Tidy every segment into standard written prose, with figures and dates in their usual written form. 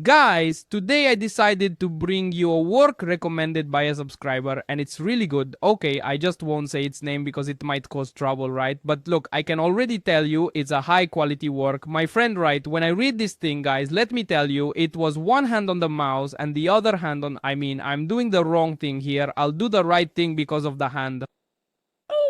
Guys, today I decided to bring you a work recommended by a subscriber and it's really good. Okay, I just won't say its name because it might cause trouble, right? But look, I can already tell you it's a high quality work. My friend, right, when I read this thing, guys, let me tell you, it was one hand on the mouse and the other hand on, I'm doing the wrong thing here. I'll do the right thing because of the hand.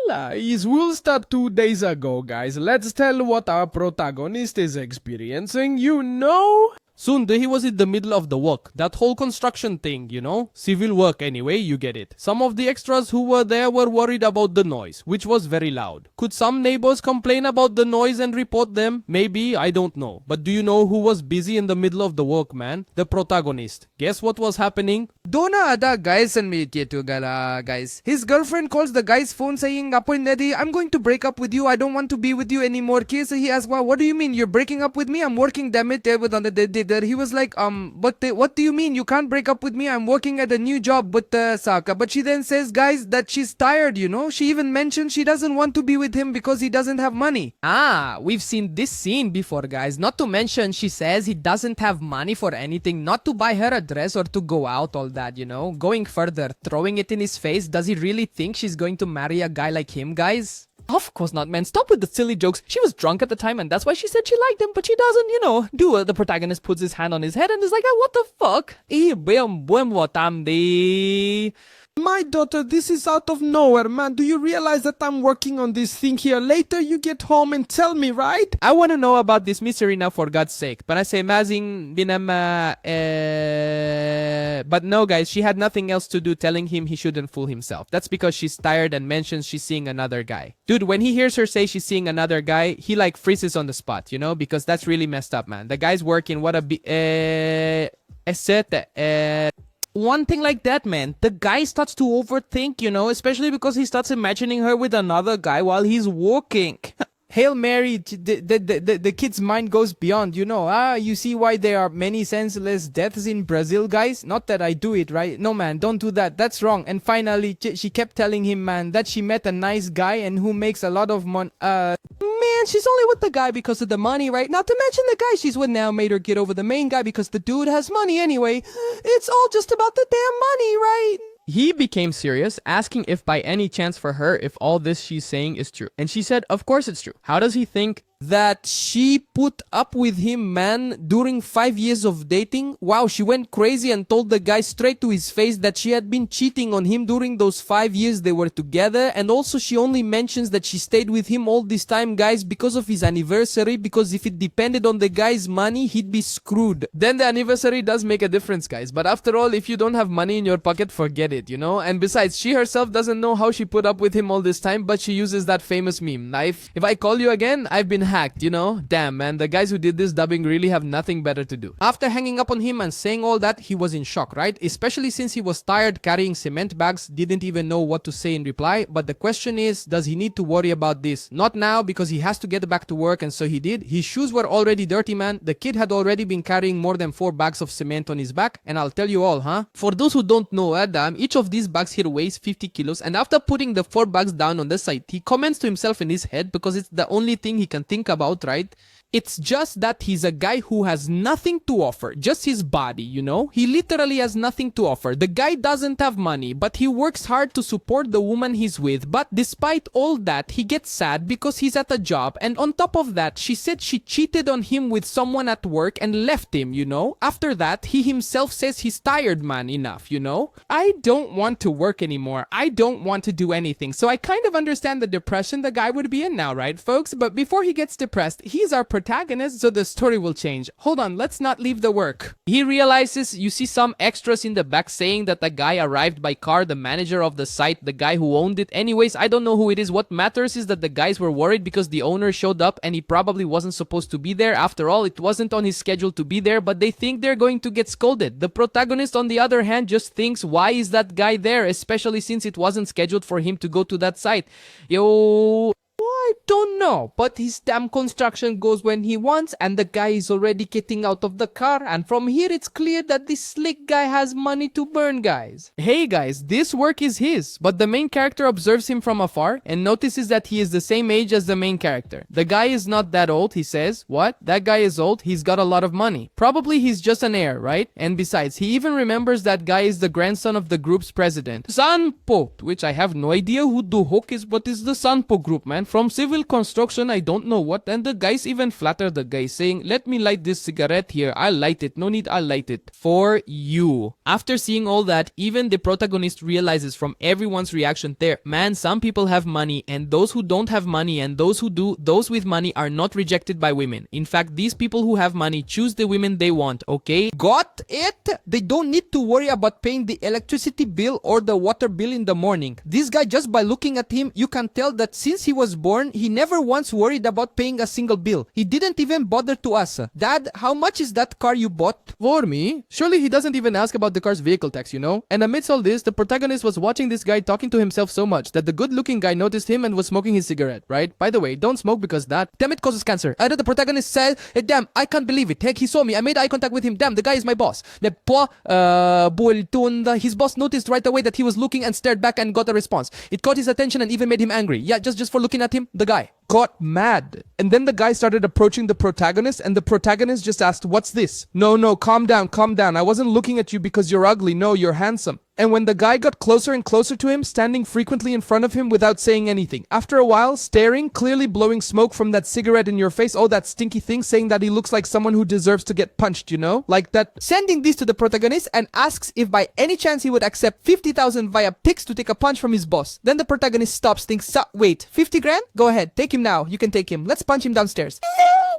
Lies, we'll start 2 days ago, guys. Let's tell what our protagonist is experiencing, you know? Soon he was in the middle of the work, that whole construction thing, you know? Civil work anyway, you get it. Some of the extras who were there were worried about the noise, which was very loud. Could some neighbors complain about the noise and report them? Maybe, I don't know. But do you know who was busy in the middle of the work, man? The protagonist. Guess what was happening? Dona ada guys and meet to gala guys. His girlfriend calls the guy's phone saying, "Apoy Nedi, I'm going to break up with you. I don't want to be with you anymore." So he asks, "Well, what do you mean? You're breaking up with me? I'm working, damn it." With on the he was like, what do you mean? You can't break up with me. I'm working at a new job with Saka. But she then says, guys, that she's tired, you know? She even mentioned she doesn't want to be with him because he doesn't have money. Ah, we've seen this scene before, guys. Not to mention, she says he doesn't have money for anything, not to buy her a dress or to go out, all that, you know? Going further, throwing it in his face, does he really think she's going to marry a guy like him, guys? Of course not, man. Stop with the silly jokes. She was drunk at the time and that's why she said she liked him, but she doesn't, you know, do it. The protagonist puts his hand on his head and is like, "Ah, what the fuck? My daughter, this is out of nowhere, man. Do you realize that I'm working on this thing here? Later you get home and tell me, right? I want to know about this mystery now, for God's sake. But I say mazing binama but no, guys, she had nothing else to do telling him he shouldn't fool himself. That's because she's tired and mentions she's seeing another guy. Dude, when he hears her say she's seeing another guy, he like freezes on the spot, you know, because that's really messed up, man. The guy's working, what a one thing like that, man, the guy starts to overthink, you know, especially because he starts imagining her with another guy while he's working. Hail Mary, the kid's mind goes beyond, you know. You see why there are many senseless deaths in Brazil, guys? Not that I do it, right? No, man, don't do that. That's wrong. And finally, she kept telling him, man, that she met a nice guy and who makes a lot of money. Man, she's only with the guy because of the money, right? Not to mention the guy she's with now made her get over the main guy because the dude has money anyway. It's all just about the damn money, right? He became serious, asking if by any chance for her if all this she's saying is true. And she said, of course it's true. How does he think that she put up with him, man, during 5 years of dating? Wow, she went crazy and told the guy straight to his face that she had been cheating on him during those 5 years they were together. And also she only mentions that she stayed with him all this time, guys, because of his anniversary, because if it depended on the guy's money, he'd be screwed. Then the anniversary does make a difference, guys. But after all, if you don't have money in your pocket, forget it, you know? And besides, she herself doesn't know how she put up with him all this time, but she uses that famous meme. If I call you again, I've been hacked, you know? Damn, man, the guys who did this dubbing really have nothing better to do. After hanging up on him and saying all that, he was in shock, right? Especially since he was tired carrying cement bags, didn't even know what to say in reply. But the question is, does he need to worry about this? Not now, because he has to get back to work, and so he did. His shoes were already dirty, man. The kid had already been carrying more than 4 bags of cement on his back, and I'll tell you all, huh? For those who don't know, Adam, each of these bags here weighs 50 kilos, and after putting the 4 bags down on the side, he comments to himself in his head, because it's the only thing he can think about, right? It's just that he's a guy who has nothing to offer, just his body, you know? He literally has nothing to offer. The guy doesn't have money, but he works hard to support the woman he's with. But despite all that, he gets sad because he's at a job. And on top of that, she said she cheated on him with someone at work and left him, you know? After that, he himself says he's tired, man, enough, you know? I don't want to work anymore. I don't want to do anything. So I kind of understand the depression the guy would be in now, right, folks? But before he gets depressed, he's our protagonist, so the story will change. Hold on, let's not leave the work. He realizes you see some extras in the back saying that the guy arrived by car, the manager of the site, the guy who owned it. Anyways, I don't know who it is. What matters is that the guys were worried because the owner showed up and he probably wasn't supposed to be there. After all, it wasn't on his schedule to be there, but they think they're going to get scolded. The protagonist, on the other hand, just thinks, why is that guy there? Especially since it wasn't scheduled for him to go to that site. Yo... Why I don't know, but his damn construction goes when he wants and the guy is already getting out of the car, and from here it's clear that this slick guy has money to burn, guys. Hey guys, this work is his, but the main character observes him from afar and notices that he is the same age as the main character. The guy is not that old, he says. What? That guy is old? He's got a lot of money. Probably he's just an heir, right? And besides, he even remembers that guy is the grandson of the group's president, Sanpo, which I have no idea who the hook is, but it's the Sanpo group, man. From civil construction, I don't know what, and the guys even flatter the guy, saying, let me light this cigarette here, I'll light it, no need, I'll light it. For you. After seeing all that, even the protagonist realizes from everyone's reaction there, man, some people have money, and those who don't have money, and those who do, those with money are not rejected by women. In fact, these people who have money choose the women they want, okay? Got it? They don't need to worry about paying the electricity bill or the water bill in the morning. This guy, just by looking at him, you can tell that since he was born, he never once worried about paying a single bill. He didn't even bother to ask, Dad, how much is that car you bought? For me? Surely he doesn't even ask about the car's vehicle tax, you know? And amidst all this, the protagonist was watching this guy talking to himself so much that the good-looking guy noticed him and was smoking his cigarette, right? By the way, don't smoke because that, damn, it causes cancer. I know the protagonist said, damn, I can't believe it. Heck, he saw me. I made eye contact with him. Damn, the guy is my boss. His boss noticed right away that he was looking and stared back and got a response. It caught his attention and even made him angry. Yeah, just for looking at him, the guy got mad. And then the guy started approaching the protagonist and the protagonist just asked, what's this? No, calm down. I wasn't looking at you because you're ugly. No, you're handsome. And when the guy got closer and closer to him, standing frequently in front of him without saying anything, after a while, staring, clearly blowing smoke from that cigarette in your face, oh, that stinky thing, saying that he looks like someone who deserves to get punched, you know? Like that. Sending this to the protagonist and asks if by any chance he would accept 50,000 via Pix to take a punch from his boss. Then the protagonist stops, thinks, wait, 50 grand? Go ahead, take him now. You can take him. Let's punch him downstairs.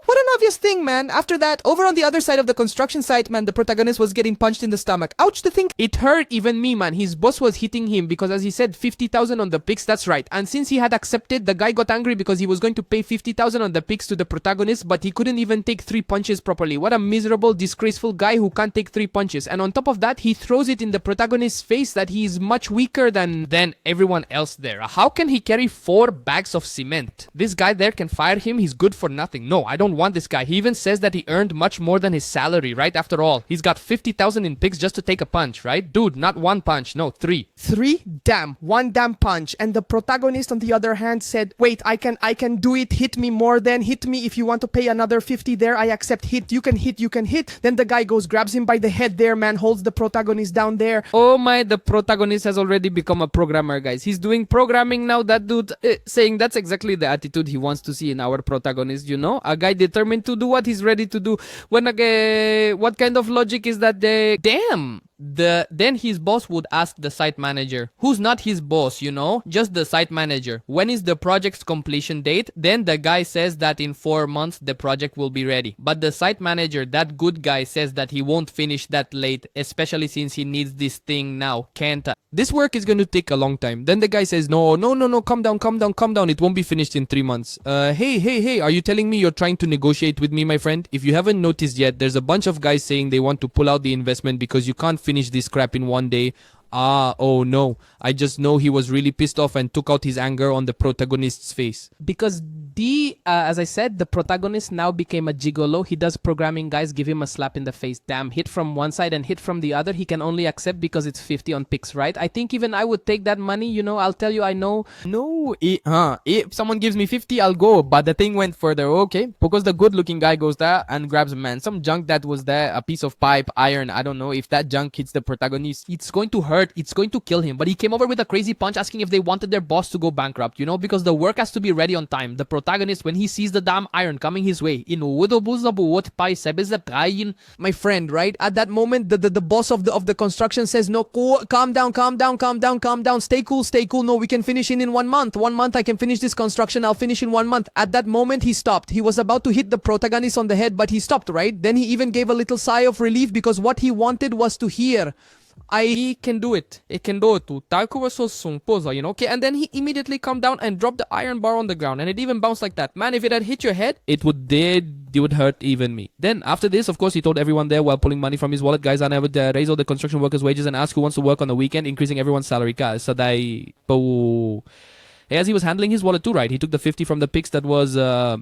What an obvious thing, man. After that, over on the other side of the construction site, man, the protagonist was getting punched in the stomach. Ouch to think. It hurt even me, man. His boss was hitting him because, as he said, 50,000 on the Pix, that's right. And since he had accepted, the guy got angry because he was going to pay 50,000 on the Pix to the protagonist, but he couldn't even take 3 punches properly. What a miserable, disgraceful guy who can't take 3 punches. And on top of that, he throws it in the protagonist's face that he is much weaker than everyone else there. How can he carry 4 bags of cement? This guy there can fire him. He's good for nothing. No, I don't want this guy. He even says that he earned much more than his salary, right? After all, he's got 50,000 in Pix just to take a punch, right? Dude, not 1 punch, no, 3. 3? Damn, 1 damn punch. And the protagonist on the other hand said, wait, I can do it. Hit me more than hit me. If you want to pay another 50 there, I accept. Hit. You can hit. Then the guy goes, grabs him by the head there, man, holds the protagonist down there. Oh my, the protagonist has already become a programmer, guys. He's doing programming now, that dude, saying that's exactly the attitude he wants to see in our protagonist, you know? A guy determined to do what he's ready to do. What kind of logic is that? Damn! Then his boss would ask the site manager, who's not his boss, you know, just the site manager, when is the project's completion date? Then the guy says that in 4 months the project will be ready. But the site manager, that good guy, says that he won't finish that late, especially since he needs this thing now, can't I? This work is going to take a long time. Then the guy says, no, calm down, it won't be finished in 3 months. Hey, are you telling me you're trying to negotiate with me, my friend? If you haven't noticed yet, there's a bunch of guys saying they want to pull out the investment because you can't finish this crap in 1 day. Oh no, I just know he was really pissed off and took out his anger on the protagonist's face. Because as I said, the protagonist now became a gigolo. He does programming, guys, give him a slap in the face. Damn, hit from one side and hit from the other. He can only accept because it's 50 on Pix, right? I think even I would take that money, you know, I'll tell you, I know. No, if someone gives me 50, I'll go. But the thing went further, okay? Because the good looking guy goes there and grabs a man. Some junk that was there, a piece of pipe, iron, I don't know. If that junk hits the protagonist, it's going to hurt. It's going to kill him. But he came over with a crazy punch asking if they wanted their boss to go bankrupt, you know, because the work has to be ready on time. The protagonist, when he sees the damn iron coming his way, my friend, right? At that moment, the boss of the construction says, no, calm down, stay cool. No, we can finish in 1 month. 1 month, I can finish this construction. I'll finish in 1 month. At that moment, he stopped. He was about to hit the protagonist on the head, but he stopped, right? Then he even gave a little sigh of relief because what he wanted was to hear, I can do it. It can do it too. You know? Okay, and then he immediately calmed down and dropped the iron bar on the ground, and it even bounced like that. Man, if it had hit your head, it would hurt even me. Then after this, of course, he told everyone there while pulling money from his wallet, guys, and I would raise all the construction workers' wages and ask who wants to work on the weekend, increasing everyone's salary. As he was handling his wallet too, right? He took the 50 from the pics that was the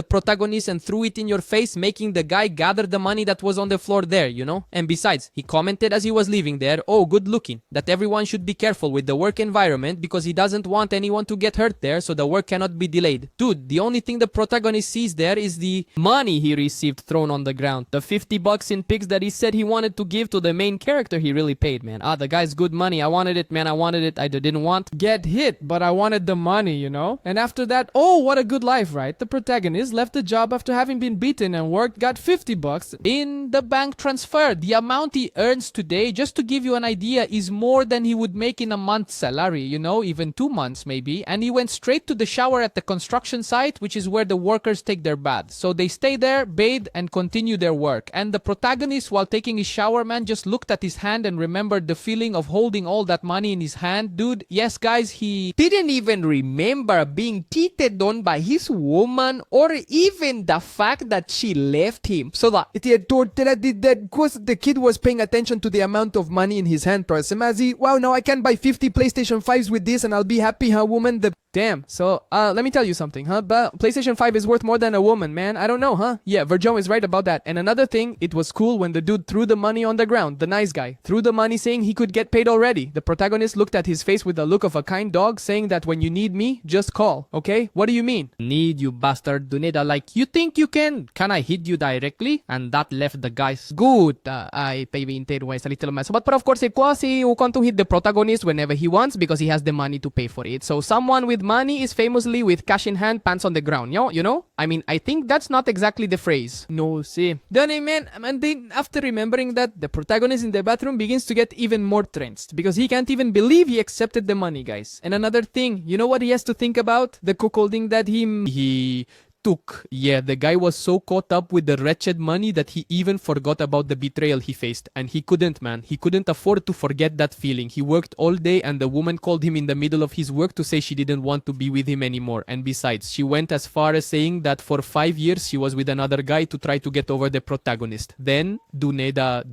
protagonist and threw it in your face, making the guy gather the money that was on the floor there, you know? And besides, he commented as he was leaving there, oh, good looking, that everyone should be careful with the work environment because he doesn't want anyone to get hurt there, so the work cannot be delayed. Dude, the only thing the protagonist sees there is the money he received thrown on the ground. The 50 bucks in pics that he said he wanted to give to the main character he really paid, man. The guy's good money. I wanted it, man. I wanted it. I didn't want. Get hit, but I wanted the money, you know? And after that, oh, what a good life, right? The protagonist left the job after having been beaten and worked, got 50 bucks in the bank transfer. The amount he earns today, just to give you an idea, is more than he would make in a month's salary, you know, even 2 months maybe. And he went straight to the shower at the construction site, which is where the workers take their bath. So they stay there, bathe, and continue their work. And the protagonist, while taking his shower, man, just looked at his hand and remembered the feeling of holding all that money in his hand. Dude, yes guys, he didn't even remember being cheated on by his woman, or even the fact that she left him. So that the kid was paying attention to the amount of money in his hand, wow, now I can buy 50 PlayStation 5s with this and I'll be happy, huh, woman? Damn, so let me tell you something, huh? But PlayStation 5 is worth more than a woman, man. I don't know, huh? Yeah, Virgil is right about that. And another thing, it was cool when the dude threw the money on the ground. The nice guy threw the money saying he could get paid already. The protagonist looked at his face with the look of a kind dog, saying that when you need me, just call, okay? What do you mean? Need you bastard, Duneda, like, you think you can I hit you directly? And that left the guys. Good, I maybe intero a little mess. But of course, he want to hit the protagonist whenever he wants because he has the money to pay for it. So someone with money is famously with cash in hand, pants on the ground, you know? I mean, I think that's not exactly the phrase. No, see. Then, man, and then after remembering that, the protagonist in the bathroom begins to get even more trenched because he can't even believe he accepted the money, guys. And another thing, you know what he has to think about? The cuckolding that he took. Yeah, the guy was so caught up with the wretched money that he even forgot about the betrayal he faced. And he couldn't, man. He couldn't afford to forget that feeling. He worked all day and the woman called him in the middle of his work to say she didn't want to be with him anymore. And besides, she went as far as saying that for 5 years she was with another guy to try to get over the protagonist. Then, Duneda,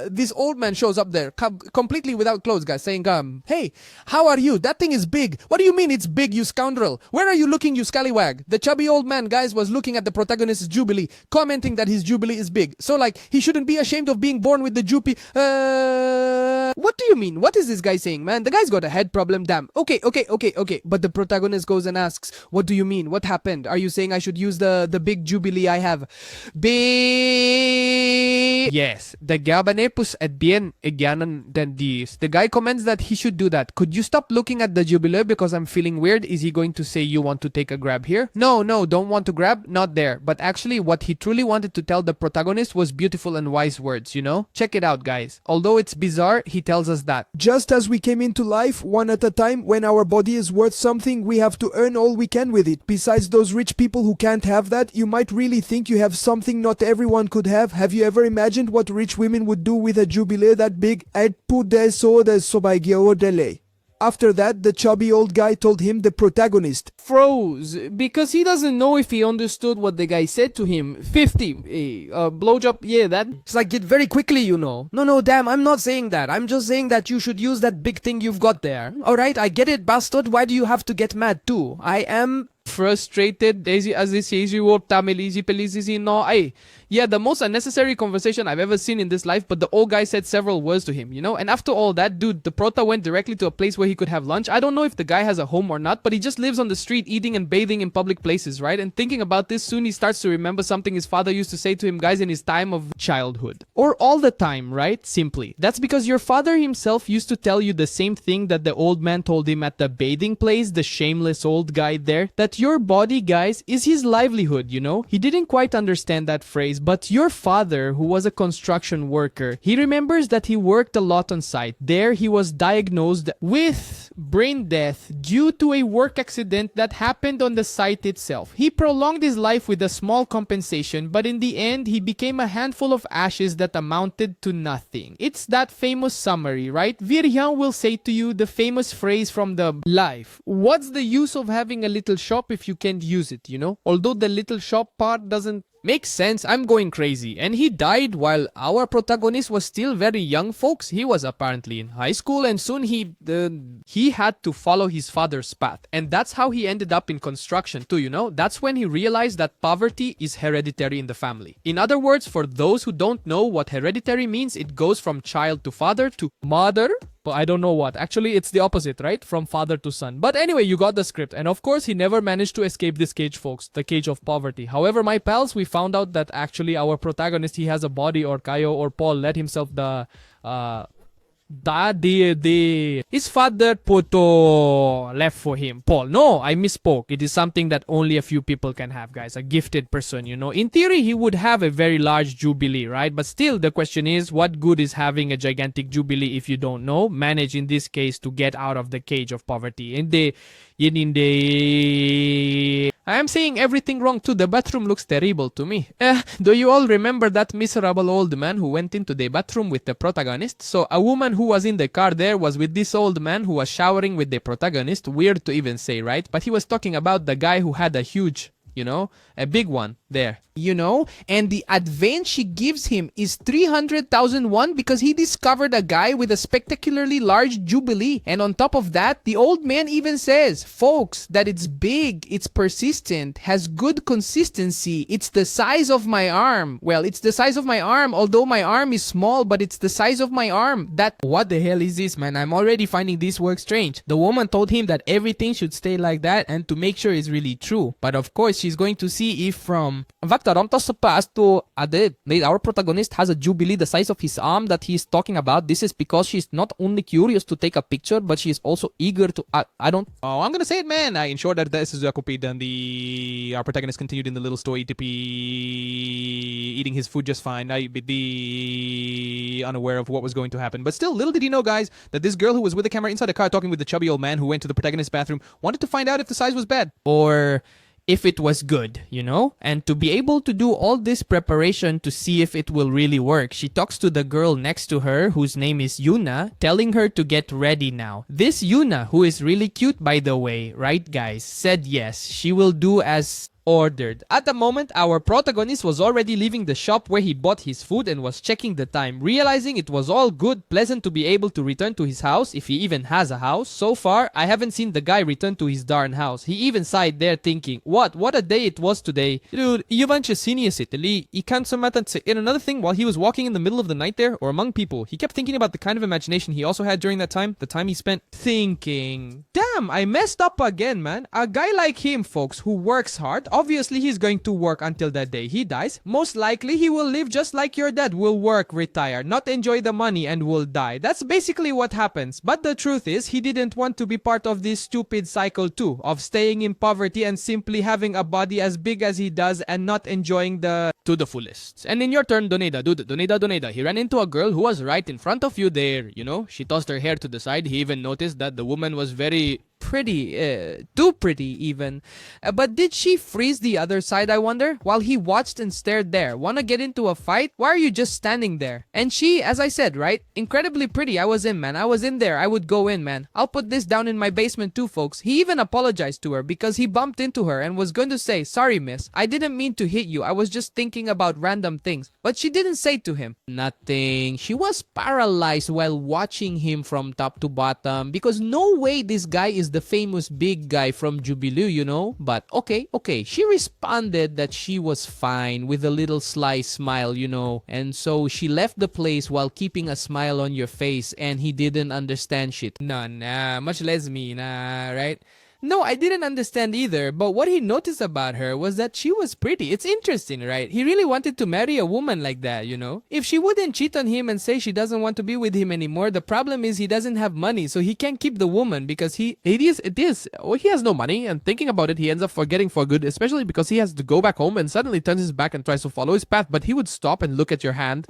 this old man shows up there, completely without clothes, guys, saying, hey, how are you? That thing is big. What do you mean it's big, you scoundrel? Where are you looking, you scallywag? The chubby old man, guys, was looking at the protagonist's jubilee, commenting that his jubilee is big. So, like, he shouldn't be ashamed of being born with the jubilee. What do you mean? What is this guy saying, man? The guy's got a head problem, damn. Okay. But the protagonist goes and asks, what do you mean? What happened? Are you saying I should use the big jubilee I have? Yes, the gabanepus at bien egyanan than this. The guy comments that he should do that. Could you stop looking at the jubilee because I'm feeling weird? Is he going to say you want to take a grab here? No, don't want to grab? Not there. But actually what he truly wanted to tell the protagonist was beautiful and wise words, you know? Check it out, guys. Although it's bizarre, he tells us that. Just as we came into life, one at a time, when our body is worth something, we have to earn all we can with it. Besides those rich people who can't have that, you might really think you have something not everyone could have. Have you ever imagined what rich women would do with a jubilee that big? After that, the chubby old guy told him the protagonist froze because he doesn't know if he understood what the guy said to him. 50 blowjob, yeah, that. It's like, get very quickly, you know. No, damn, I'm not saying that. I'm just saying that you should use that big thing you've got there. Alright, I get it, bastard. Why do you have to get mad too? I am frustrated. As they say, yeah, the most unnecessary conversation I've ever seen in this life, but the old guy said several words to him, you know? And after all that, dude, the prota went directly to a place where he could have lunch. I don't know if the guy has a home or not, but he just lives on the street eating and bathing in public places, right? And thinking about this, soon he starts to remember something his father used to say to him, guys, in his time of childhood. Or all the time, right? Simply. That's because your father himself used to tell you the same thing that the old man told him at the bathing place, the shameless old guy there, that your body, guys, is his livelihood, you know? He didn't quite understand that phrase, but your father, who was a construction worker, he remembers that he worked a lot on site. There, he was diagnosed with brain death due to a work accident that happened on the site itself. He prolonged his life with a small compensation, but in the end, he became a handful of ashes that amounted to nothing. It's that famous summary, right? Viryan will say to you the famous phrase from the life. What's the use of having a little shop if you can't use it, you know? Although the little shop part doesn't Makes sense, I'm going crazy. And he died while our protagonist was still very young, folks. He was apparently in high school and soon he had to follow his father's path. And that's how he ended up in construction too, you know? That's when he realized that poverty is hereditary in the family. In other words, for those who don't know what hereditary means, it goes from child to father to mother. But I don't know what. Actually, it's the opposite, right? From father to son. But anyway, you got the script. And of course, he never managed to escape this cage, folks. The cage of poverty. However, my pals, we found out that actually our protagonist, he has a body, or Kayo or Paul let himself his father Poto left for him. Paul, no, I misspoke. It is something that only a few people can have, guys. A gifted person, you know. In theory, he would have a very large jubilee, right? But still, the question is, what good is having a gigantic jubilee if you don't know? Manage, in this case, to get out of the cage of poverty. I am saying everything wrong too. The bathroom looks terrible to me. Do you all remember that miserable old man who went into the bathroom with the protagonist? So a woman who was in the car there was with this old man who was showering with the protagonist. Weird to even say, right? But he was talking about the guy who had a huge, you know, a big one there. You know, and the advance she gives him is 300,000 won because he discovered a guy with a spectacularly large jubilee. And on top of that, the old man even says, folks, that it's big, it's persistent, has good consistency, it's the size of my arm. Well, it's the size of my arm, although my arm is small, but it's the size of my arm. That What the hell is this, man? I'm already finding this work strange. The woman told him that everything should stay like that and to make sure it's really true. But of course, she's going to see if from... In fact, Ramtas sa past to our protagonist has a jubilee the size of his arm that he's talking about. This is because she's not only curious to take a picture, but she's also eager to. I don't. Oh, I'm gonna say it, man. In short, that this is Jakupid, and our protagonist continued in the little store to be eating his food just fine. I be unaware of what was going to happen, but still, little did he know, guys, that this girl who was with the camera inside the car talking with the chubby old man who went to the protagonist's bathroom wanted to find out if the size was bad. Or if it was good, you know? And to be able to do all this preparation to see if it will really work, she talks to the girl next to her, whose name is Yuna, telling her to get ready now. This Yuna, who is really cute by the way, right guys, said yes, she will do as ordered. At the moment, our protagonist was already leaving the shop where he bought his food and was checking the time, realizing it was all good, pleasant to be able to return to his house, if he even has a house. So far, I haven't seen the guy return to his darn house. He even sighed there thinking, what a day it was today. Dude, and another thing, while he was walking in the middle of the night there, or among people, he kept thinking about the kind of imagination he also had during that time, the time he spent thinking. Damn, I messed up again, man. A guy like him, folks, who works hard, obviously he's going to work until the day he dies. Most likely he will live just like your dad, will work, retire, not enjoy the money, and will die. That's basically what happens. But the truth is, he didn't want to be part of this stupid cycle too, of staying in poverty and simply having a body as big as he does and not enjoying the to the fullest. And in your turn, Doneda, Doneda, he ran into a girl who was right in front of you there, you know? She tossed her hair to the side. He even noticed that the woman was very pretty, too pretty even. But did she freeze the other side, I wonder? While he watched and stared there. Wanna get into a fight? Why are you just standing there? And she, as I said, right? Incredibly pretty. I was in, man. I was in there. I would go in, man. I'll put this down in my basement too, folks. He even apologized to her because he bumped into her and was going to say, sorry, miss. I didn't mean to hit you. I was just thinking about random things. But she didn't say to him nothing. She was paralyzed while watching him from top to bottom because no way this guy is the famous big guy from Jubilee, you know? But okay. She responded that she was fine with a little sly smile, you know? And so she left the place while keeping a smile on your face and he didn't understand shit. Nah, much less me, nah, right? No, I didn't understand either, but what he noticed about her was that she was pretty. It's interesting, right? He really wanted to marry a woman like that, you know? If she wouldn't cheat on him and say she doesn't want to be with him anymore, the problem is he doesn't have money, so he can't keep the woman because he has no money, and thinking about it, he ends up forgetting for good, especially because he has to go back home and suddenly turns his back and tries to follow his path, but he would stop and look at your hand.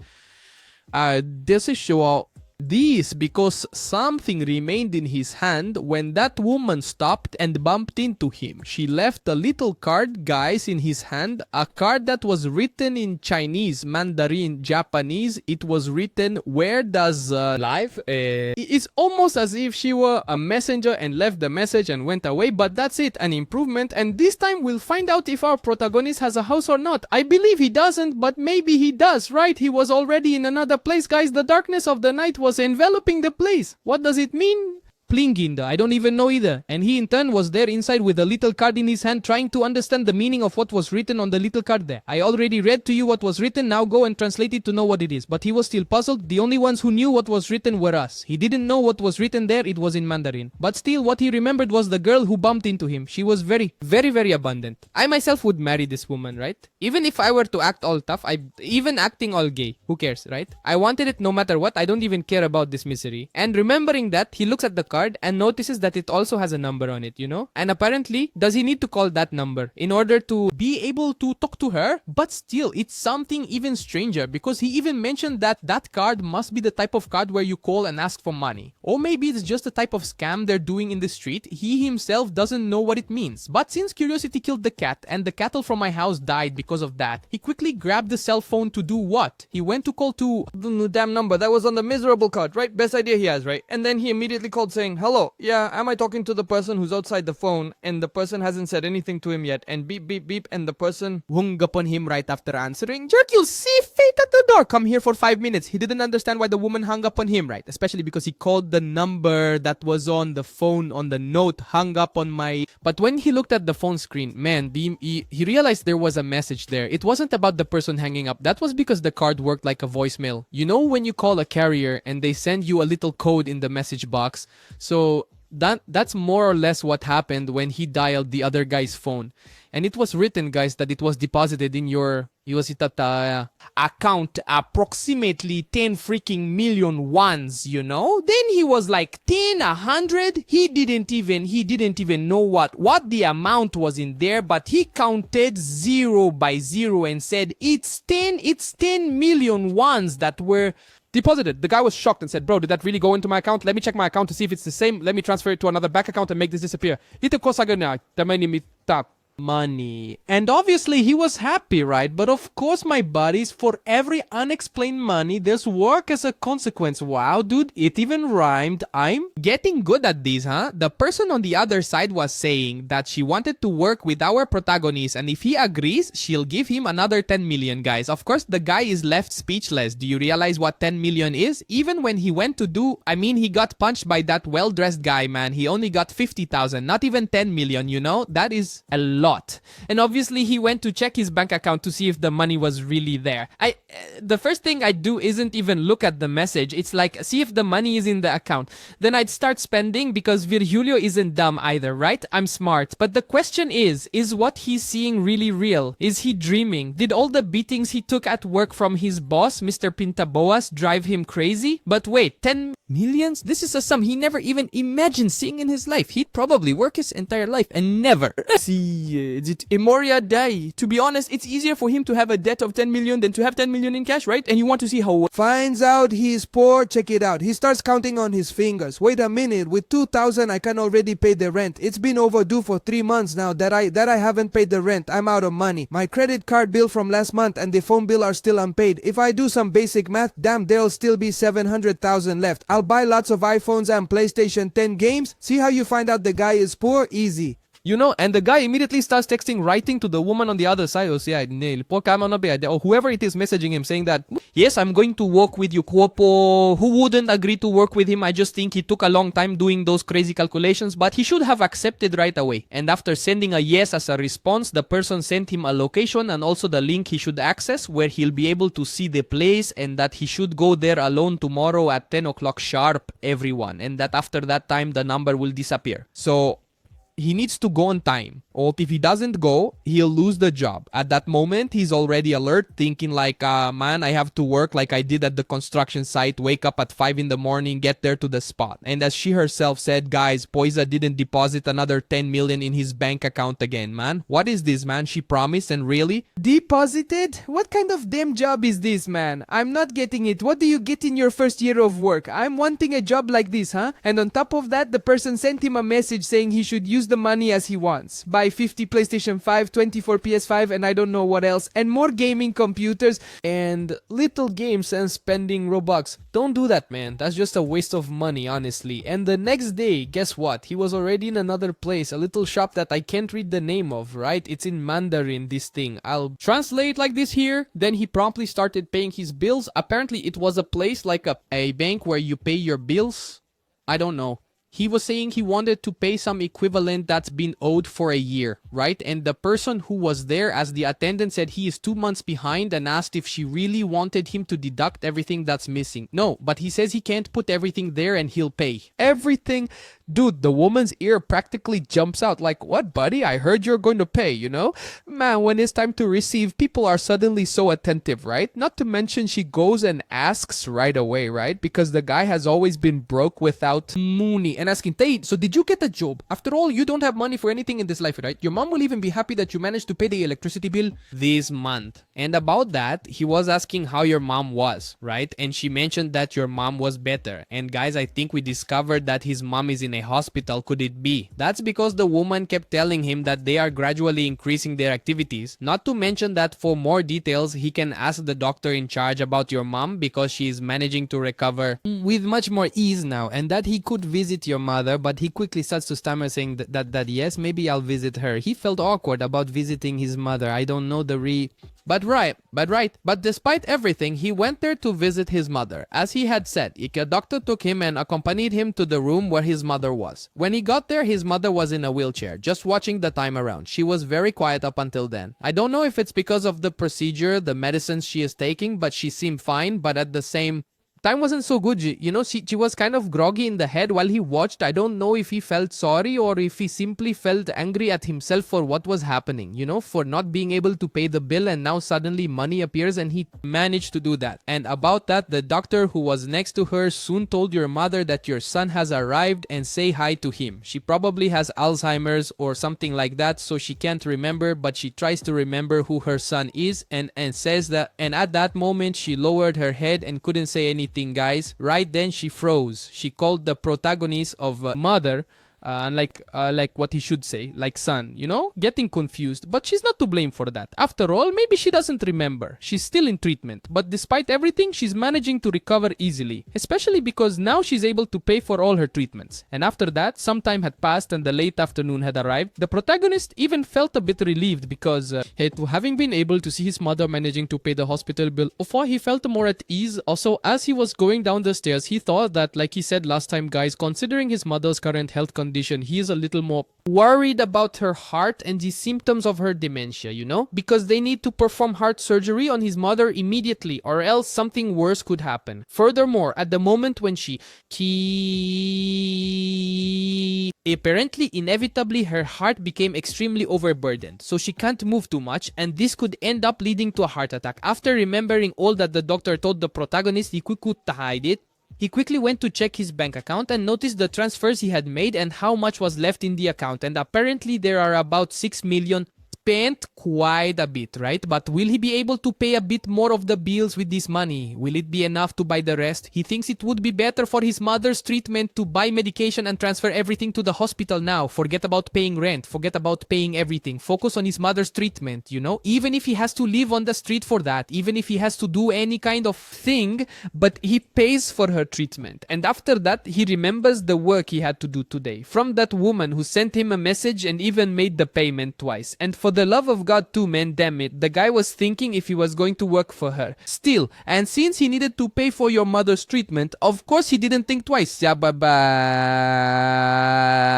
This is show This because something remained in his hand when that woman stopped and bumped into him. She left a little card, guys, in his hand. A card that was written in Chinese, Mandarin, Japanese. It was written, "Where does life?" It's almost as if she were a messenger and left the message and went away, but that's it, an improvement. And this time we'll find out if our protagonist has a house or not. I believe he doesn't, but maybe he does, right? He was already in another place, guys. The darkness of the night was enveloping the place. What does it mean? Plinginda, I don't even know either. And he in turn was there inside with a little card in his hand trying to understand the meaning of what was written on the little card there. I already read to you what was written, now go and translate it to know what it is. But he was still puzzled. The only ones who knew what was written were us. He didn't know what was written there, it was in Mandarin. But still, what he remembered was the girl who bumped into him. She was very, very, very abundant. I myself would marry this woman, right? Even if I were to act all tough, even acting all gay, who cares, right? I wanted it no matter what, I don't even care about this misery. And remembering that, he looks at the card and notices that it also has a number on it, you know? And apparently, does he need to call that number in order to be able to talk to her? But still, it's something even stranger because he even mentioned that that card must be the type of card where you call and ask for money. Or maybe it's just a type of scam they're doing in the street. He himself doesn't know what it means. But since curiosity killed the cat and the cattle from my house died because of that, he quickly grabbed the cell phone to do what? He went to call to the damn number that was on the miserable card, right? Best idea he has, right? And then he immediately called saying, "Hello, yeah, am I talking to the person who's outside the phone?" And the person hasn't said anything to him yet. And beep, beep, beep. And the person hung upon him right after answering. Jerk, you'll see fate at the door. Come here for 5 minutes. He didn't understand why the woman hung up on him, right? Especially because he called the number that was on the phone on the note, hung up on my... But when he looked at the phone screen, man, he realized there was a message there. It wasn't about the person hanging up. That was because the card worked like a voicemail. You know when you call a carrier and they send you a little code in the message box? So that's more or less what happened when he dialed the other guy's phone. And it was written, guys, that it was deposited in your account approximately 10 freaking million ones, you know? Then he was like 10, 100. He didn't even know what the amount was in there, but he counted 0 by 0 and said, it's 10 million ones that were deposited. The guy was shocked and said, "Bro, did that really go into my account? Let me check my account to see if it's the same. Let me transfer it to another bank account and make this disappear." Money. And obviously he was happy, right? But of course, my buddies, for every unexplained money, there's work as a consequence. Wow, dude, it even rhymed. I'm getting good at these, huh? The person on the other side was saying that she wanted to work with our protagonist, and if he agrees, she'll give him another 10 million, guys. Of course, the guy is left speechless. Do you realize what 10 million is? Even when he went to he got punched by that well-dressed guy, man. He only got 50,000, not even 10 million, you know? That is a lot. And obviously he went to check his bank account to see if the money was really there. The first thing I do isn't even look at the message. It's like, see if the money is in the account. Then I'd start spending because Virgilio isn't dumb either, right? I'm smart. But the question is what he seeing really real? Is he dreaming? Did all the beatings he took at work from his boss, Mr. Pintaboas, drive him crazy? But wait, 10 millions? This is a sum he never even imagined seeing in his life. He'd probably work his entire life and never see it. Emoria die. To be honest, it's easier for him to have a debt of 10 million than to have 10 million in cash, right? And you want to see how... Finds out he's poor, check it out. He starts counting on his fingers. Wait a minute, with 2,000 I can already pay the rent. It's been overdue for 3 months now that I haven't paid the rent. I'm out of money. My credit card bill from last month and the phone bill are still unpaid. If I do some basic math, damn, there'll still be 700,000 left. I'll buy lots of iPhones and PlayStation 10 games. See how you find out the guy is poor? Easy. You know, and the guy immediately starts writing to the woman on the other side. Or whoever it is messaging him saying that, yes, I'm going to work with you, Kuopo. Who wouldn't agree to work with him? I just think he took a long time doing those crazy calculations, but he should have accepted right away. And after sending a yes as a response, the person sent him a location and also the link he should access where he'll be able to see the place, and that he should go there alone tomorrow at 10 o'clock sharp, everyone. And that after that time, the number will disappear. So... he needs to go on time. Or if he doesn't go, he'll lose the job. At that moment, he's already alert, thinking like, man, I have to work like I did at the construction site, wake up at 5 in the morning, get there to the spot. And as she herself said, guys, Poisa didn't deposit another 10 million in his bank account again, man. What is this, man? She promised, and really? Deposited? What kind of damn job is this, man? I'm not getting it. What do you get in your first year of work? I'm wanting a job like this, huh? And on top of that, the person sent him a message saying he should use the money as he wants. Buy 50 PlayStation 5, 24 PS5, and I don't know what else, and more gaming computers, and little games and spending Robux. Don't do that, man. That's just a waste of money, honestly. And the next day, guess what? He was already in another place, a little shop that I can't read the name of, right? It's in Mandarin, this thing. I'll translate like this here. Then he promptly started paying his bills. Apparently, it was a place like a bank where you pay your bills. I don't know. He was saying he wanted to pay some equivalent that's been owed for a year, right? And the person who was there as the attendant said he is 2 months behind and asked if she really wanted him to deduct everything that's missing. No, but he says he can't put everything there and he'll pay. Everything. Dude, the woman's ear practically jumps out like, what, buddy? I heard you're going to pay, you know? Man, when it's time to receive, people are suddenly so attentive, right? Not to mention she goes and asks right away, right? Because the guy has always been broke without money. And asking, Tay, so did you get a job? After all, you don't have money for anything in this life, right? Your mom will even be happy that you managed to pay the electricity bill this month. And about that, he was asking how your mom was, right? And she mentioned that your mom was better. And guys, I think we discovered that his mom is in a hospital. Could it be? That's because the woman kept telling him that they are gradually increasing their activities. Not to mention that for more details, he can ask the doctor in charge about your mom because she is managing to recover with much more ease now, and that he could visit your mother, but he quickly starts to stammer saying that yes, maybe I'll visit her. He felt awkward about visiting his mother. I don't know the But despite everything, he went there to visit his mother. As he had said, a doctor took him and accompanied him to the room where his mother was. When he got there, his mother was in a wheelchair, just watching the time around. She was very quiet up until then. I don't know if it's because of the procedure, the medicines she is taking, but she seemed fine, but at the same time wasn't so good. You know, she was kind of groggy in the head while he watched. I don't know if he felt sorry or if he simply felt angry at himself for what was happening, you know, for not being able to pay the bill, and now suddenly money appears and he managed to do that. And about that, the doctor who was next to her soon told your mother that your son has arrived and say hi to him. She probably has Alzheimer's or something like that, so she can't remember, but she tries to remember who her son is and says that. And at that moment, she lowered her head and couldn't say anything, guys. Right then she froze. She called the protagonist of mother like what he should say, like son, you know, getting confused. But she's not to blame for that. After all, maybe she doesn't remember. She's still in treatment, but despite everything, she's managing to recover easily, especially because now she's able to pay for all her treatments. And after that, some time had passed and the late afternoon had arrived. The protagonist even felt a bit relieved because having been able to see his mother managing to pay the hospital bill, he felt more at ease. Also, as he was going down the stairs, he thought that, like he said last time, guys, considering his mother's current health condition, he is a little more worried about her heart and the symptoms of her dementia, you know, because they need to perform heart surgery on his mother immediately, or else something worse could happen. Furthermore, at the moment when apparently, inevitably, her heart became extremely overburdened, so she can't move too much, and this could end up leading to a heart attack. After remembering all that the doctor told the protagonist, he couldn't hide it. He quickly went to check his bank account and noticed the transfers he had made and how much was left in the account, and apparently there are about 6 million spent, quite a bit, right? But will he be able to pay a bit more of the bills with this money? Will it be enough to buy the rest? He thinks it would be better for his mother's treatment to buy medication and transfer everything to the hospital now. Forget about paying rent, forget about paying everything. Focus on his mother's treatment, you know? Even if he has to live on the street for that, even if he has to do any kind of thing, but he pays for her treatment. And after that, he remembers the work he had to do today from that woman who sent him a message and even made the payment twice. And for the love of God too, man, damn it. The guy was thinking if he was going to work for her. Still, and since he needed to pay for your mother's treatment, of course he didn't think twice. Yeah, but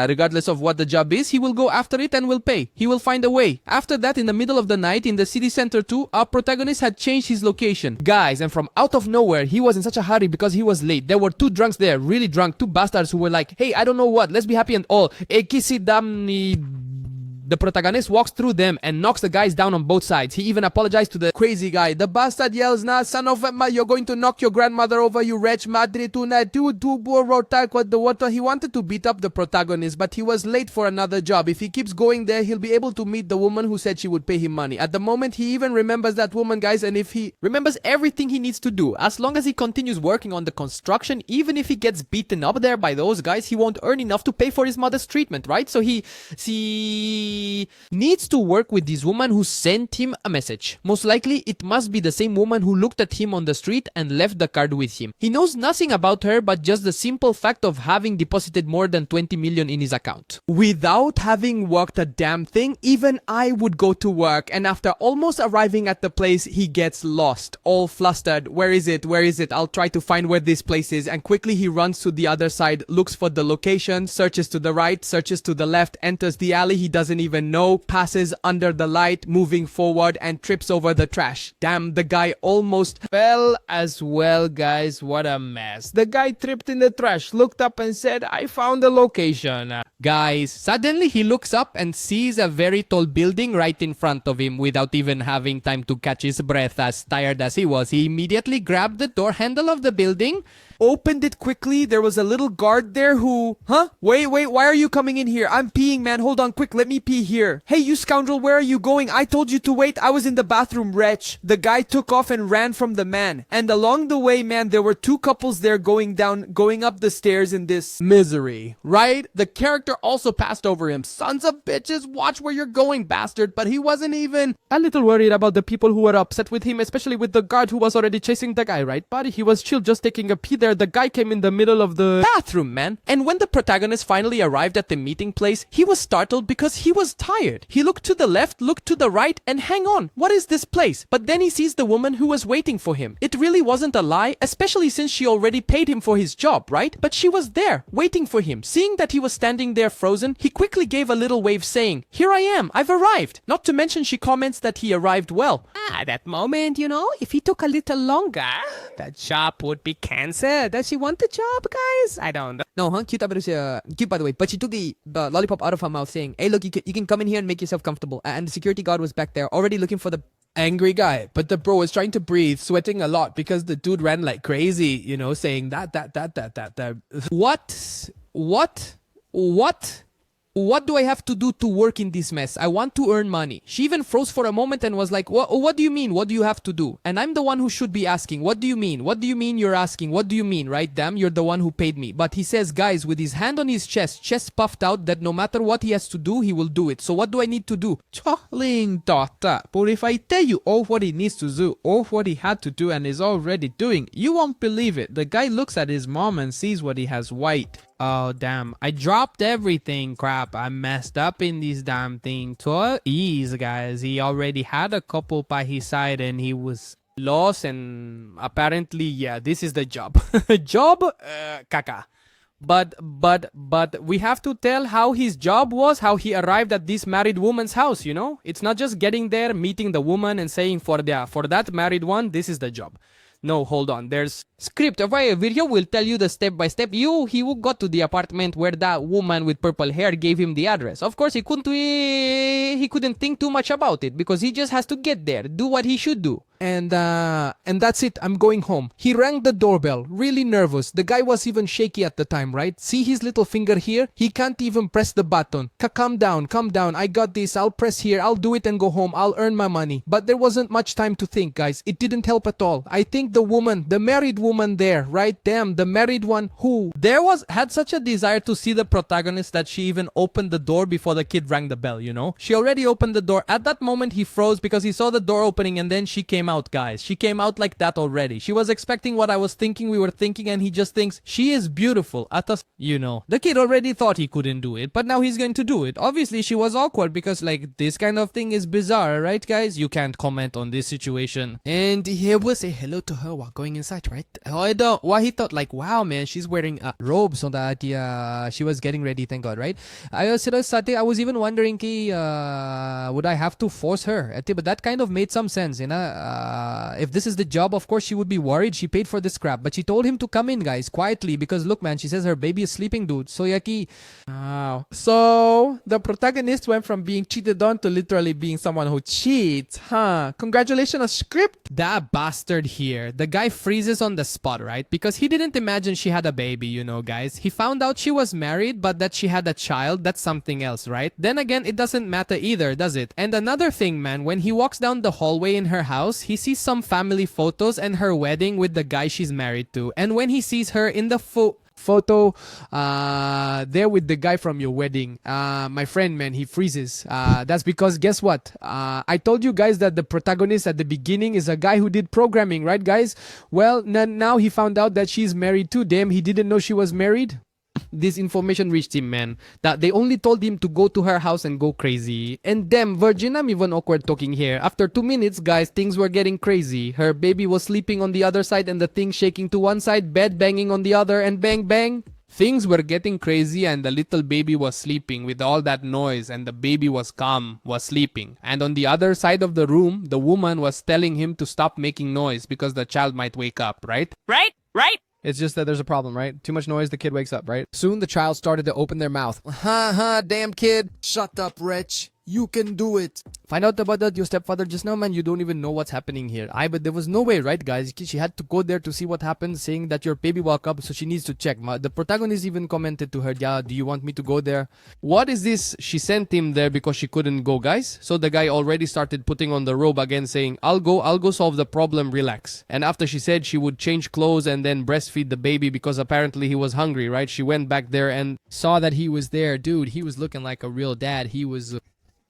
regardless of what the job is, he will go after it and will pay. He will find a way. After that, in the middle of the night, in the city center too, our protagonist had changed his location. Guys, and from out of nowhere, he was in such a hurry because he was late. There were two drunks there, really drunk, two bastards who were like, hey, I don't know what, let's be happy and all. The protagonist walks through them and knocks the guys down on both sides. He even apologized to the crazy guy. The bastard yells, nah, son of a, you're going to knock your grandmother over, you wretch, madre tuna, what. He wanted to beat up the protagonist, but he was late for another job. If he keeps going there, he'll be able to meet the woman who said she would pay him money. At the moment, he even remembers that woman, guys, and if he remembers everything he needs to do. As long as he continues working on the construction, even if he gets beaten up there by those guys, he won't earn enough to pay for his mother's treatment, right? So he needs to work with this woman who sent him a message. Most likely, it must be the same woman who looked at him on the street and left the card with him. He knows nothing about her but just the simple fact of having deposited more than 20 million in his account. Without having worked a damn thing, even I would go to work, and after almost arriving at the place, he gets lost, all flustered. Where is it? Where is it? I'll try to find where this place is, and quickly he runs to the other side, looks for the location, searches to the right, searches to the left, enters the alley he doesn't even know, passes under the light, moving forward, and trips over the trash. Damn, the guy almost Fell as well, guys. What a mess. The guy tripped in the trash, looked up and said, I found the location. Guys, suddenly he looks up and sees a very tall building right in front of him without even having time to catch his breath. As tired as he was, he immediately grabbed the door handle of the building, opened it quickly. There was a little guard there who, wait, why are you coming in here? I'm peeing, man. Hold on, quick, let me pee here. Hey, you scoundrel, where are you going? I told you to wait. I was in the bathroom, wretch. The guy took off and ran from the man. And along the way, man, there were two couples there going up the stairs in this misery, right? The character also passed over him. Sons of bitches, watch where you're going, bastard. But he wasn't even A little worried about the people who were upset with him, especially with the guard who was already chasing the guy, right? But he was chill, just taking a pee there. The guy came in the middle of the bathroom, man. And when the protagonist finally arrived at the meeting place, he was startled because he was tired. He looked to the left, looked to the right, and hang on, what is this place? But then he sees the woman who was waiting for him. It really wasn't a lie, especially since she already paid him for his job, right? But she was there, waiting for him. Seeing that he was standing there frozen, he quickly gave a little wave saying, here I am, I've arrived. Not to mention she comments that he arrived well. At that moment, if he took a little longer, the job would be cancelled. Does she want the job, guys? I don't know. No, huh? Cute, cute by the way. But she took the lollipop out of her mouth saying, hey, look, you can come in here and make yourself comfortable. And the security guard was back there already looking for the angry guy. But the bro was trying to breathe, sweating a lot because the dude ran like crazy, saying that. What do I have to do to work in this mess? I want to earn money. She even froze for a moment and was like, what do you mean? What do you have to do? And I'm the one who should be asking, what do you mean? What do you mean you're asking? What do you mean, right? Damn, you're the one who paid me. But he says, guys, with his hand on his chest puffed out, that no matter what he has to do, he will do it. So what do I need to do? Charling daughter. But if I tell you all what he needs to do, all what he had to do and is already doing, you won't believe it. The guy looks at his mom and sees what he has white. Oh, damn. I dropped everything. Crap. I messed up in this damn thing. To ease, guys. He already had a couple by his side and he was lost, and apparently, yeah, this is the job. Job? Caca. But we have to tell how his job was, how he arrived at this married woman's house, It's not just getting there, meeting the woman and saying for that married one, this is the job. No, hold on. There's script of a video will tell you the step by step. He got to the apartment where that woman with purple hair gave him the address. Of course, he couldn't think too much about it because he just has to get there, do what he should do. And that's it. I'm going home. He rang the doorbell, really nervous. The guy was even shaky at the time, right? See his little finger here? He can't even press the button. Calm down. I got this. I'll press here. I'll do it and go home. I'll earn my money. But there wasn't much time to think, guys. It didn't help at all. I think the married woman woman there, right? Damn, the married one who Had such a desire to see the protagonist that she even opened the door before the kid rang the bell, you know? She already opened the door. At that moment, he froze because he saw the door opening and then she came out, guys. She came out like that already. She was expecting what I was thinking we were thinking, and he just thinks, she is beautiful. Atas, you know. The kid already thought he couldn't do it, but now he's going to do it. Obviously, she was awkward because, like, this kind of thing is bizarre, right, guys? You can't comment on this situation. And he will say hello to her while going inside, right? Why he thought like, wow, man, she's wearing a robe so that she was getting ready, thank God, right? I was even wondering would I have to force her? But that kind of made some sense, you know? If this is the job, of course she would be worried. She paid for this crap, but she told him to come in, guys, quietly, because look, man, she says her baby is sleeping, dude. So yaki. Wow. So, the protagonist went from being cheated on to literally being someone who cheats, huh? Congratulations, script! That bastard here, the guy freezes on the spot, right? Because he didn't imagine she had a baby, you know, guys. He found out she was married, but that she had a child, that's something else, right? Then again, it doesn't matter either, does it? And another thing, man, when he walks down the hallway in her house, he sees some family photos and her wedding with the guy she's married to. And when he sees her in the photo there with the guy from your wedding, my friend, man, he freezes. That's because guess what, I told you guys that the protagonist at the beginning is a guy who did programming, right, guys? Well, now he found out that she's married too. Damn, he didn't know she was married. This information reached him, man, that they only told him to go to her house and go crazy. And damn, virgin, I'm even awkward talking here. After 2 minutes, guys, things were getting crazy. Her baby was sleeping on the other side and the thing shaking to one side, bed banging on the other, and bang bang. Things were getting crazy and the little baby was sleeping with all that noise, and the baby was calm, was sleeping. And on the other side of the room, the woman was telling him to stop making noise because the child might wake up, right? Right? It's just that there's a problem, right? Too much noise, the kid wakes up, right? Soon the child started to open their mouth. Ha ha, damn kid. Shut up, wretch. You can do it. Find out about that, your stepfather just now, man. You don't even know what's happening here. But there was no way, right, guys? She had to go there to see what happened, saying that your baby woke up, so she needs to check. The protagonist even commented to her, yeah, do you want me to go there? What is this? She sent him there because she couldn't go, guys. So the guy already started putting on the robe again, saying, I'll go solve the problem, relax. And after she said she would change clothes and then breastfeed the baby because apparently he was hungry, right? She went back there and saw that he was there. Dude, he was looking like a real dad. He was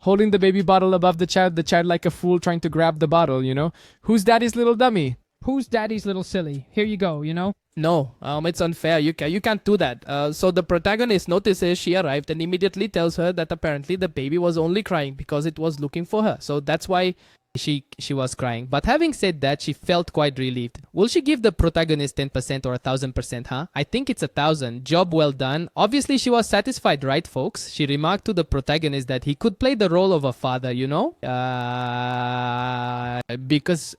holding the baby bottle above the child like a fool trying to grab the bottle, you know? Who's daddy's little dummy? Who's daddy's little silly? Here you go, you know? No, it's unfair. You can't do that. So the protagonist notices she arrived and immediately tells her that apparently the baby was only crying because it was looking for her. So that's why she was crying. But having said that, she felt quite relieved. Will she give the protagonist 10% or 1,000%, huh? I think it's 1,000. Job well done. Obviously, she was satisfied, right, folks? She remarked to the protagonist that he could play the role of a father, you know? Because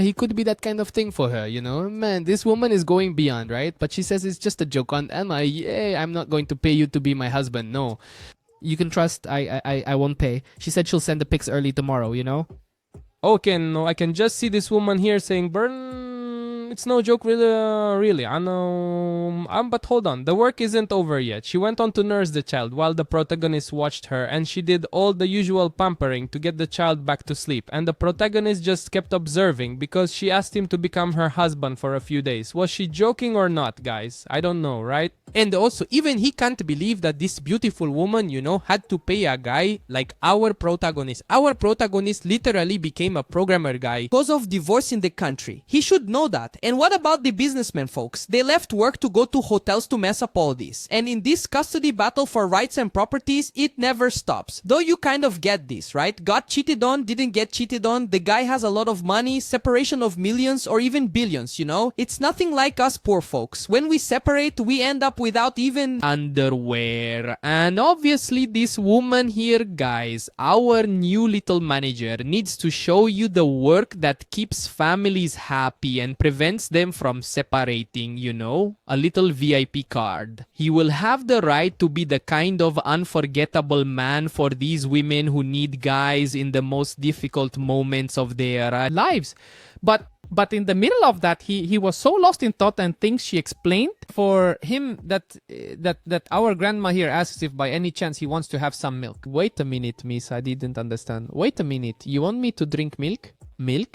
he could be that kind of thing for her, you know? Man, this woman is going beyond, right? But she says it's just a joke on Emma. Yeah, I'm not going to pay you to be my husband. No. You can trust I won't pay. She said she'll send the pics early tomorrow, you know? Okay, no, I can just see this woman here saying, Burn, it's no joke, really. I know. But hold on, the work isn't over yet. She went on to nurse the child while the protagonist watched her, and she did all the usual pampering to get the child back to sleep. And the protagonist just kept observing because she asked him to become her husband for a few days. Was she joking or not, guys? I don't know, right? And also, even he can't believe that this beautiful woman, you know, had to pay a guy like our protagonist. Our protagonist literally became a programmer guy because of divorce in the country. He should know that. And what about the businessmen, folks? They left work to go to hotels to mess up all this. And in this custody battle for rights and properties, it never stops. Though you kind of get this, right? Got cheated on, didn't get cheated on. The guy has a lot of money, separation of millions or even billions, you know? It's nothing like us poor folks. When we separate, we end up without even underwear. And obviously this woman here, guys, our new little manager, needs to show you the work that keeps families happy and prevents them from separating, you know? A little VIP card. He will have the right to be the kind of unforgettable man for these women who need guys in the most difficult moments of their lives. But in the middle of that, he was so lost in thought and things she explained for him that our grandma here asks if by any chance he wants to have some milk. Wait a minute, miss, I didn't understand. Wait a minute, you want me to drink milk? Milk?